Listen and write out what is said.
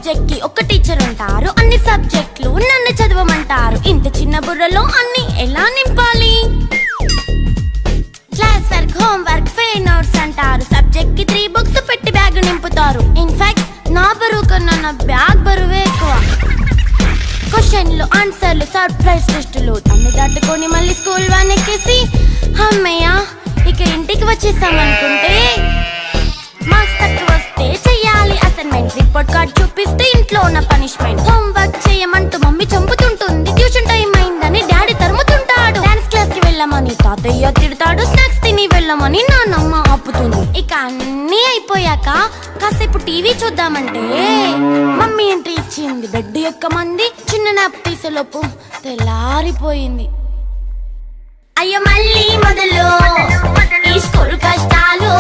Subject కి ఒక teacher ఉంటారు, అన్ని సబ్జెక్టులు నన్ను చదవమంటారు. ఇంత చిన్న బుర్రలో అన్ని ఎలా నింపాలి? Class work, home work, fair notes అంటారు. సబ్జెక్ట్ కి 3 బుక్స్ పెట్టి బ్యాగ్ నింపుతారు. ఇన్ఫాక్ట్ నా బరువు కన్నా నా బ్యాగ్ బరువే ఎక్కువ. క్వశ్చన్లు, ఆన్సర్లు, సర్ప్రైజ్ టెస్టులు అన్ని దాటుకొని మళ్ళీ స్కూల్ వ్యాన్ ఎక్కేసి అమ్మయ్య ఇక ఇంటికి వచ్చేసామనుకుంటే మార్క్స్ తక్కువ వస్తే చెయ్యాలి అసైన్మెంట్. రిపోర్ట్ కార్డ్ చూపిస్తే ఇంట్లో ఉన్న పనిష్మెంట్. హోమ్ వర్క్ చేయమంటూ మమ్మీ చంపుతుంటుంది. ట్యూషన్ టైం అయిందని డాడీ తరుముతుంటాడు. డాన్స్ క్లాస్ కి వెళ్ళమని తాతయ్య తిడతాడు. స్నాక్స్ తిని వెళ్ళమని నాన్నమ్మ ఆపుతుంది. ఇక అన్నీ అయిపోయాక కాసేపు టీవీ చూద్దామంటే మమ్మీ ఎంట్రీ ఇచ్చింది. బెడ్ ఎక్కమంది. చిన్న నాప్ తీసేలోపు తెల్లారిపోయింది. అయ్యో మళ్ళీ మొదలు ఈ స్కూల్ కష్టాలు.